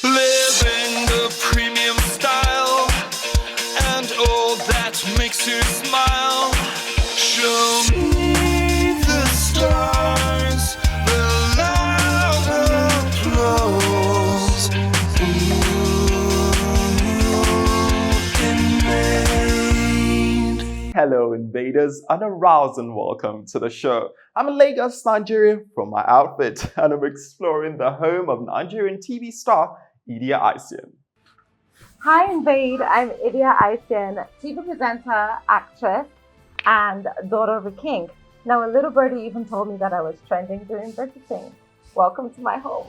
Living the premium style and all that makes you smile. Show me the stars, the loud applause. Hello, invaders, and a rousing welcome to the show. I'm in Lagos, Nigeria, from my outfit, and I'm exploring the home of Nigerian TV star Idia Aisien. Hi, Invade. I'm Idia Aisien, TV presenter, actress, and daughter of a king. Now, a little birdie even told me that I was trending during budgeting. Welcome to my home.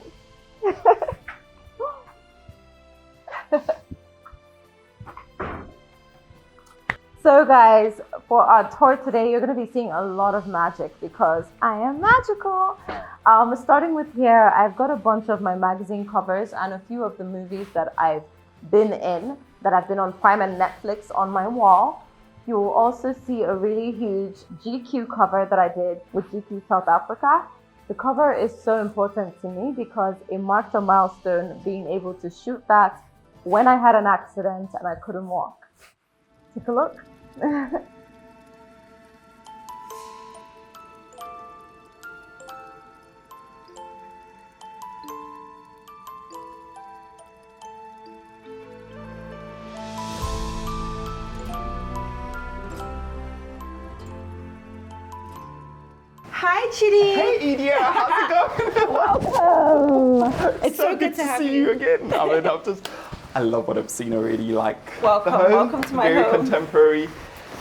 So guys, for our tour today, you're going to be seeing a lot of magic because I am magical. Starting with here, I've got a bunch of my magazine covers and a few of the movies that I've been in, that have been on Prime and Netflix on my wall. You will also see a really huge GQ cover that I did with GQ South Africa. The cover is so important to me because it marked a milestone being able to shoot that when I had an accident and I couldn't walk. Take a look. Hi, Chidi. Hey, Idia, how's it going? Welcome. It's so good to have see you again. I love what I've seen already. Welcome, the home, welcome to my very home. Contemporary.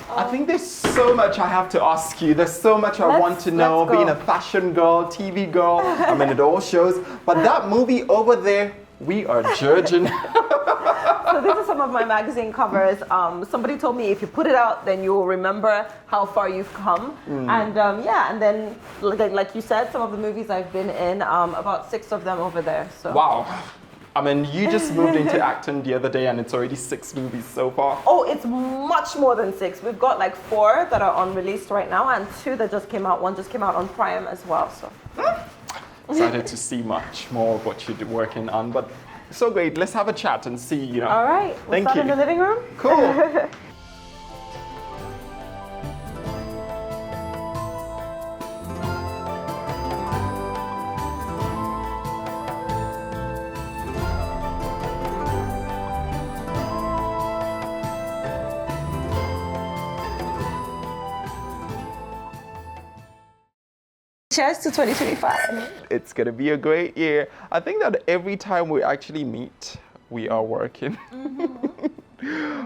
I think there's so much I have to ask you. There's so much I want to know. let's go. Being a fashion girl, TV girl, I mean, it all shows. But that movie over there, we are judging. So these are some of my magazine covers. Somebody told me if you put it out, then you will remember how far you've come. And and then like you said, some of the movies I've been in, about 6 of them over there. So. Wow. I mean, you just moved into acting the other day and it's already 6 movies so far. Oh, it's much more than 6. We've got like 4 that are on release right now and 2 that just came out. One just came out on Prime as well. So. Excited to see much more of what you're working on, but so great. Let's have a chat and see, you know. All right, we'll start in the living room. Cool. Cheers to 2025. It's going to be a great year. I think that every time we actually meet, we are working.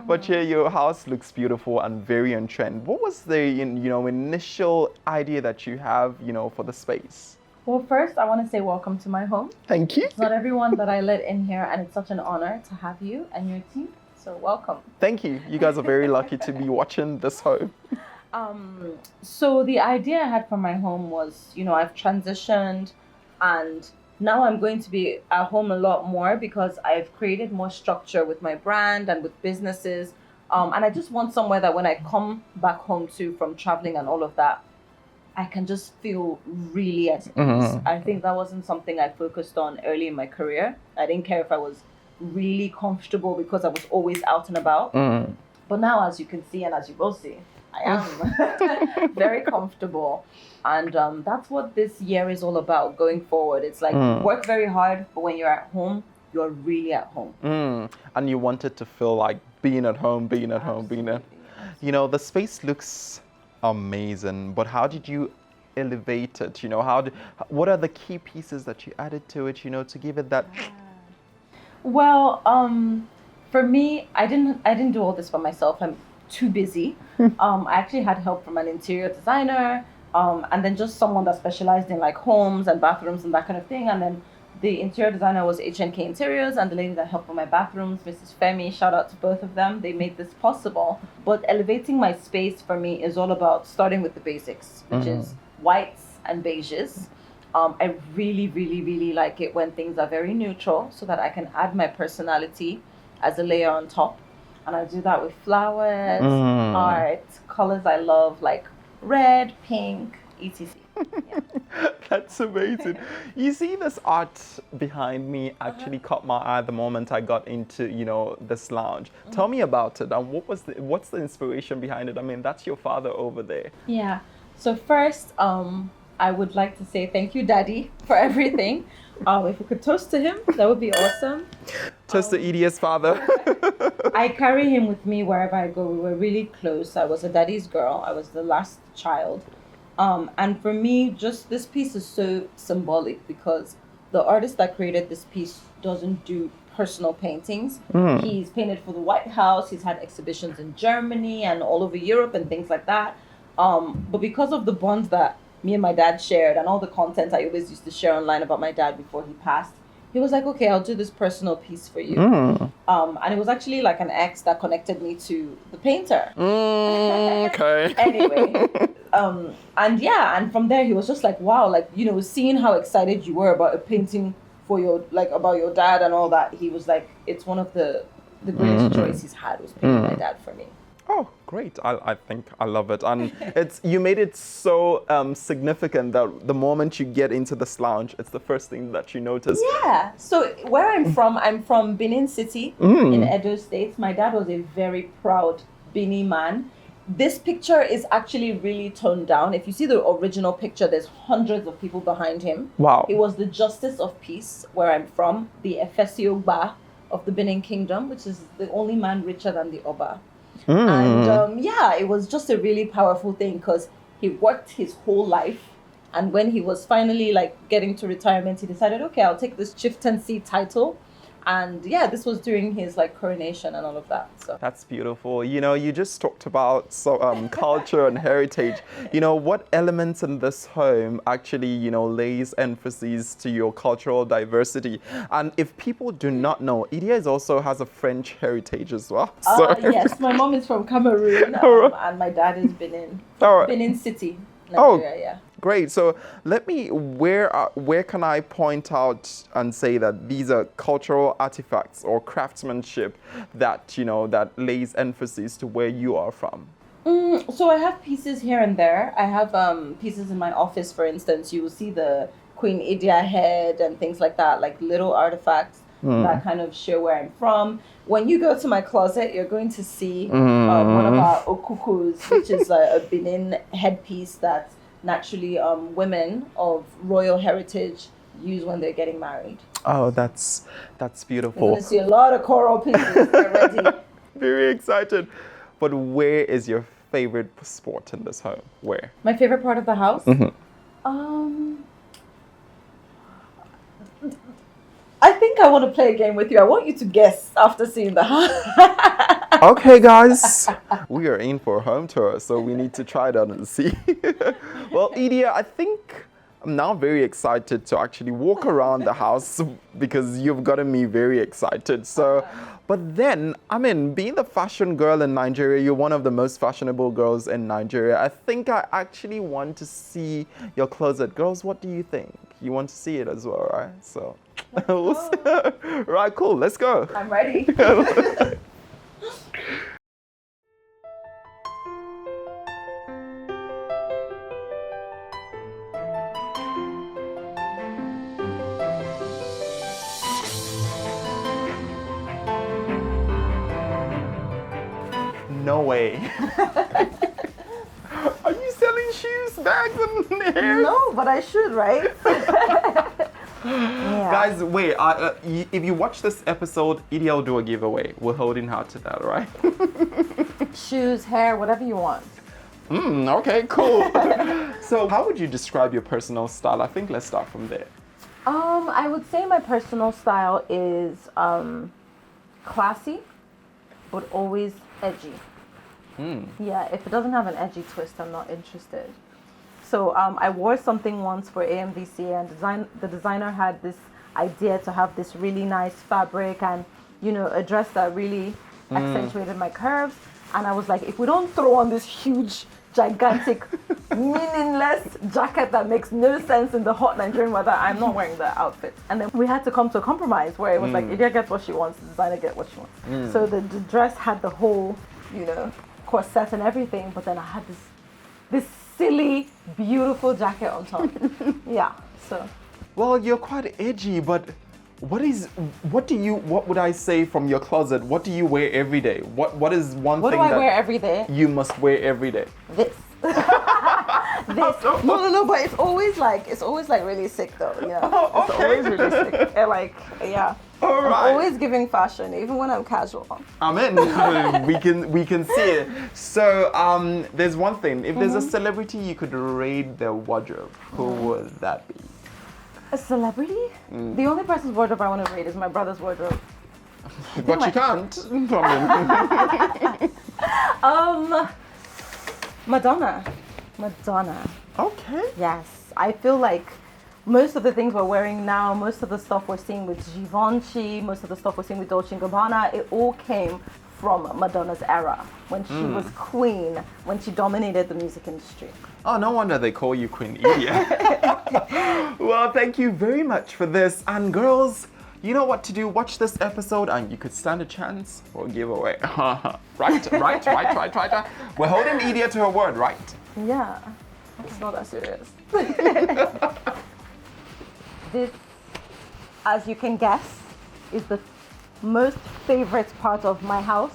But yeah, your house looks beautiful and very on trend. What was the initial idea that you have, for the space? Well, first, I want to say welcome to my home. Thank you. It's not everyone that I let in here, and it's such an honor to have you and your team. So welcome. Thank you. You guys are very lucky to be watching this home. So the idea I had for my home was, I've transitioned and now I'm going to be at home a lot more because I've created more structure with my brand and with businesses. And I just want somewhere that when I come back home to from traveling and all of that, I can just feel really at ease. I think that wasn't something I focused on early in my career. I didn't care if I was really comfortable because I was always out and about. But now, as you can see and as you will see, I am very comfortable. And that's what this year is all about going forward. It's like work very hard, but when you're at home, you're really at home. And you want it to feel like being at home. The space looks amazing, but how did you elevate it? What are the key pieces that you added to it, to give it that? Well, for me, I didn't do all this by myself. I'm too busy. I actually had help from an interior designer, and then just someone that specialized in like homes and bathrooms and that kind of thing. And then the interior designer was HNK Interiors, and the lady that helped with my bathrooms, Mrs. Femi, shout out to both of them. They made this possible. But elevating my space for me is all about starting with the basics, which is whites and beiges. I really, really, really like it when things are very neutral so that I can add my personality as a layer on top. And I do that with flowers, art, colors I love like red, pink, etc. That's amazing. You see, this art behind me actually caught my eye the moment I got into, this lounge. Tell me about it, and what's the inspiration behind it? I mean, that's your father over there. Yeah. So first, I would like to say thank you, Daddy, for everything. If we could toast to him, that would be awesome. Toast to Idia's father. I carry him with me wherever I go. We were really close. I was a daddy's girl. I was the last child. And for me, just this piece is so symbolic because the artist that created this piece doesn't do personal paintings. He's painted for the White House. He's had exhibitions in Germany and all over Europe and things like that. But because of the bonds that me and my dad shared and all the content I always used to share online about my dad before he passed, he was like, okay, I'll do this personal piece for you. And it was actually like an ex that connected me to the painter. Okay. Anyway, and from there he was just like, wow, like, seeing how excited you were about a painting for about your dad and all that, he was like, it's one of the greatest joys he's had was painting my dad for me. Oh, great. I think I love it. And you made it so significant that the moment you get into this lounge, it's the first thing that you notice. Yeah. So where I'm from Benin City in Edo State. My dad was a very proud Bini man. This picture is actually really toned down. If you see the original picture, there's hundreds of people behind him. Wow. He was the Justice of Peace where I'm from, the Efesiogba of the Benin Kingdom, which is the only man richer than the Oba. And it was just a really powerful thing because he worked his whole life, and when he was finally like getting to retirement, he decided, okay, I'll take this chieftaincy title. And this was during his like coronation and all of that. So that's beautiful. You just talked about culture and heritage. What elements in this home actually lays emphasis to your cultural diversity? And if people do not know, Idia also has a French heritage as well. Yes, my mom is from Cameroon and my dad is Benin City, Nigeria. Great. So where can I point out and say that these are cultural artifacts or craftsmanship that that lays emphasis to where you are from? So I have pieces here and there. I have pieces in my office, for instance. You will see the Queen Idia head and things like that, like little artifacts that kind of show where I'm from. When you go to my closet, you're going to see one of our okukus, which is a Benin headpiece that naturally women of royal heritage use when they're getting married. Oh, that's beautiful. You're going to see a lot of coral pieces already. Very excited. But where is your favorite sport in this home? Where? My favorite part of the house? I think I want to play a game with you. I want you to guess after seeing the house. Okay, guys, we are in for a home tour, so we need to try that and see. Well, Idia, I think I'm now very excited to actually walk around the house because you've gotten me very excited. So, but then, being the fashion girl in Nigeria, you're one of the most fashionable girls in Nigeria. I think I actually want to see your closet. Girls, what do you think? You want to see it as well, right? So, right, cool, let's go. I'm ready. No way. Are you selling shoes, bags, and hair? No, but I should, right? Yeah. Guys, wait. If you watch this episode, Idia will do a giveaway. We're holding her to that, right? Shoes, hair, whatever you want. Okay, cool. So how would you describe your personal style? I think let's start from there. I would say my personal style is classy, but always edgy. Yeah, if it doesn't have an edgy twist, I'm not interested. So I wore something once for AMVC, and the designer had this idea to have this really nice fabric and, a dress that really accentuated my curves. And I was like, if we don't throw on this huge, gigantic, meaningless jacket that makes no sense in the hot Nigerian weather, I'm not wearing the outfit. And then we had to come to a compromise where it was like, Idia gets what she wants, the designer gets what she wants. So the dress had the whole, corset and everything, but then I had this this silly, beautiful jacket on top. Yeah, so. Well, you're quite edgy, but what would I say from your closet? What do you wear every day? What is one What thing do I that wear every day? you must wear every day? This. This. No, but it's always like really sick though. Yeah. Oh, It's okay. always really sick. Like, yeah. All I'm right. always giving fashion, even when I'm casual. Amen. we can see it. So there's one thing. If there's a celebrity you could raid their wardrobe, who would that be? A celebrity? The only person's wardrobe I want to raid is my brother's wardrobe. But you can't. Madonna. Okay. Yes, I feel like most of the things we're wearing now, most of the stuff we're seeing with Givenchy, most of the stuff we're seeing with Dolce & Gabbana, it all came from Madonna's era, when she was queen, when she dominated the music industry. Oh, no wonder they call you Queen Idia. Well, thank you very much for this. And girls, you know what to do. Watch this episode and you could stand a chance for a giveaway. Right. We're holding Idia to her word, right? Yeah, it's not that serious. This, as you can guess, is the most favorite part of my house.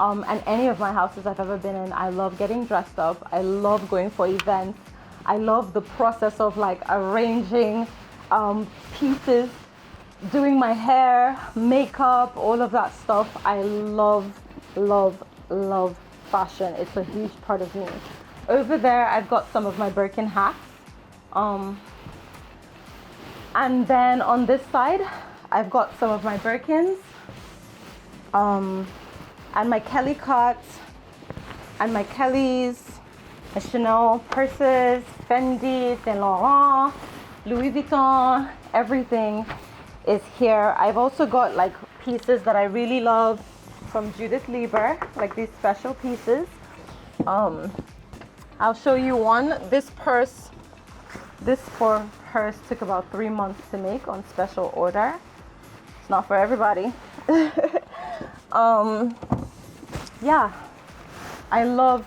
And any of my houses I've ever been in. I love getting dressed up. I love going for events. I love the process of like arranging pieces, doing my hair, makeup, all of that stuff. I love fashion. It's a huge part of me. Over there, I've got some of my Birkin hats. And then on this side, I've got some of my Birkins. And my Kelly cuts, and my Kellys, my Chanel purses, Fendi, Saint Laurent, Louis Vuitton, everything is here. I've also got like pieces that I really love from Judith Lieber, like these special pieces. I'll show you one. This purse took about 3 months to make on special order. It's not for everybody. Yeah,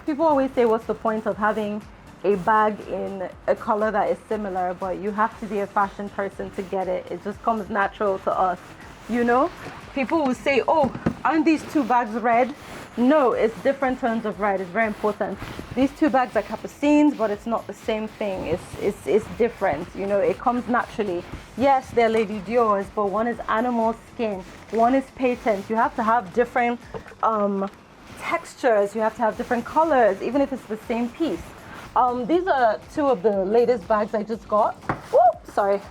people always say what's the point of having a bag in a color that is similar, but you have to be a fashion person to get it. It just comes natural to us, you know? People will say, oh, aren't these two bags red? No, it's different tones of red. It's very important. These two bags are capucines, but it's not the same thing. It's different, you know? It comes naturally. Yes, they're Lady Dior's, but one is animal skin, one is patent. You have to have different textures, you have to have different colors, even if it's the same piece. These are two of the latest bags I just got.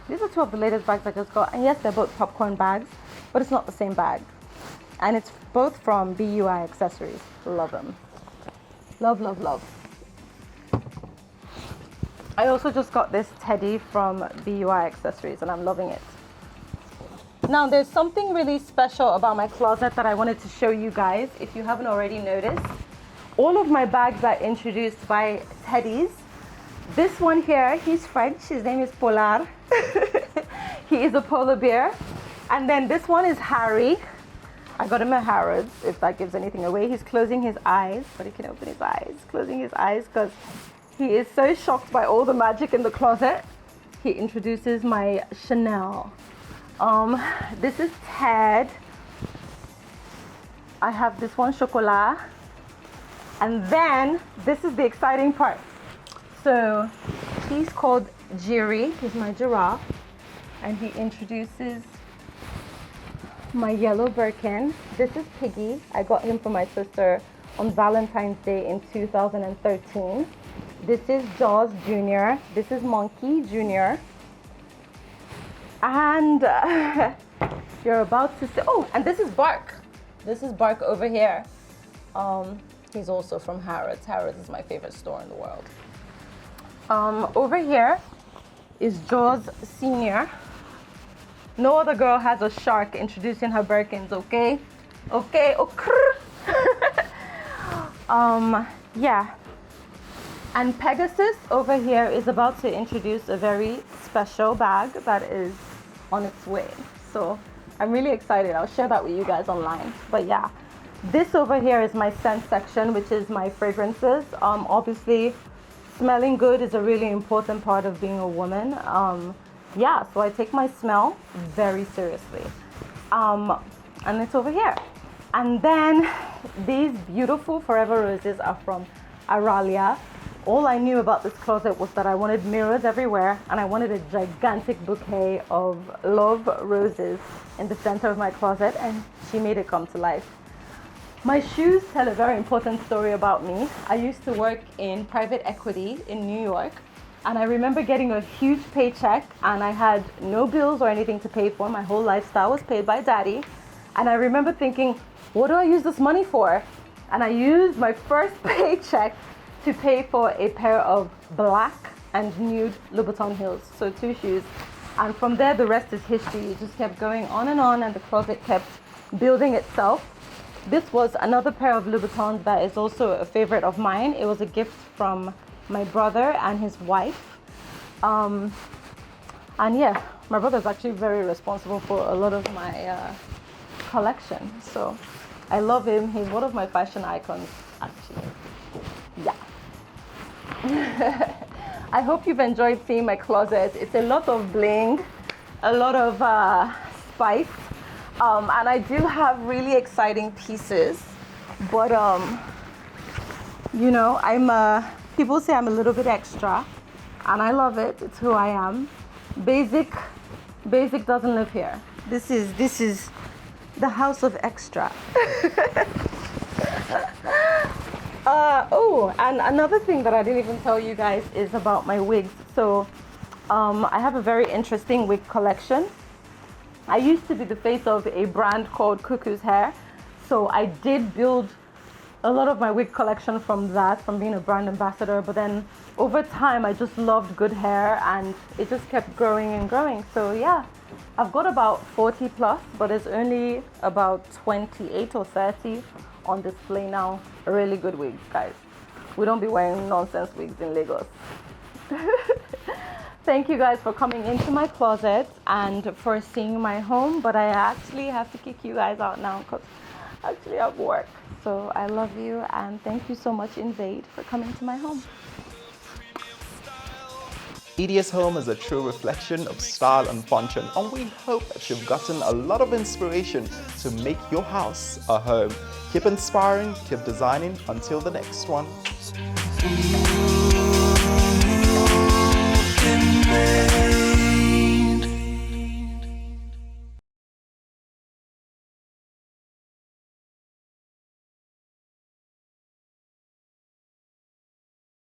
These are two of the latest bags I just got. And yes, they're both popcorn bags, but it's not the same bag. And it's both from BUI Accessories. Love them. Love. I also just got this teddy from BUI Accessories and I'm loving it. Now there's something really special about my closet that I wanted to show you guys if you haven't already noticed. All of my bags are introduced by teddies. This one here, he's French, his name is Polar. He is a polar bear. And then this one is Harry. I got him at Harrods, if that gives anything away. He's closing his eyes, but he can open his eyes. Closing his eyes because he is so shocked by all the magic in the closet. He introduces my Chanel. This is Ted. I have this one, Chocolat. And then, this is the exciting part. So, he's called Jiri. He's my giraffe. And he introduces my yellow Birkin. This is Piggy. I got him for my sister on Valentine's Day in 2013. This is Jaws Jr. This is Monkey Jr. And you're about to see, oh, and this is Bark. This is Bark over here. He's also from Harrods. Harrods is my favorite store in the world. Over here is Jaws Senior. No other girl has a shark introducing her Birkins, okay? Okay, yeah. And Pegasus over here is about to introduce a very special bag that is on its way. So I'm really excited. I'll share that with you guys online. But yeah, this over here is my scent section, which is my fragrances. Obviously, smelling good is a really important part of being a woman. Yeah, so I take my smell very seriously. And it's over here. And then these beautiful forever roses are from Aralia. All I knew about this closet was that I wanted mirrors everywhere and I wanted a gigantic bouquet of love roses in the center of my closet, and she made it come to life. My shoes tell a very important story about me. I used to work in private equity in New York, and I remember getting a huge paycheck and I had no bills or anything to pay for. My whole lifestyle was paid by daddy. And I remember thinking, what do I use this money for? And I used my first paycheck to pay for a pair of black and nude Louboutin heels, so 2 shoes. And from there, the rest is history. It just kept going on, and the closet kept building itself. This was another pair of Louboutins that is also a favorite of mine. It was a gift from my brother and his wife. And yeah, my brother's actually very responsible for a lot of my collection. So I love him. He's one of my fashion icons, actually. Yeah. I hope you've enjoyed seeing my closet. It's a lot of bling, a lot of spice. And I do have really exciting pieces, but you know, people say I'm a little bit extra, and I love it. It's who I am. Basic doesn't live here. This is the house of extra. Oh, and another thing that I didn't even tell you guys is about my wigs. So I have a very interesting wig collection. I used to be the face of a brand called Cuckoo's Hair. So I did build a lot of my wig collection from that, from being a brand ambassador. But then over time, I just loved good hair and it just kept growing and growing. So yeah, I've got about 40 plus, but there's only about 28 or 30 on display now. Really good wigs, guys. We don't be wearing nonsense wigs in Lagos. Thank you guys for coming into my closet and for seeing my home, but I actually have to kick you guys out now because actually I have work. So I love you and thank you so much, Invade, for coming to my home. Idia's home is a true reflection of style and function, and we hope that you've gotten a lot of inspiration to make your house a home. Keep inspiring, keep designing. Until the next one.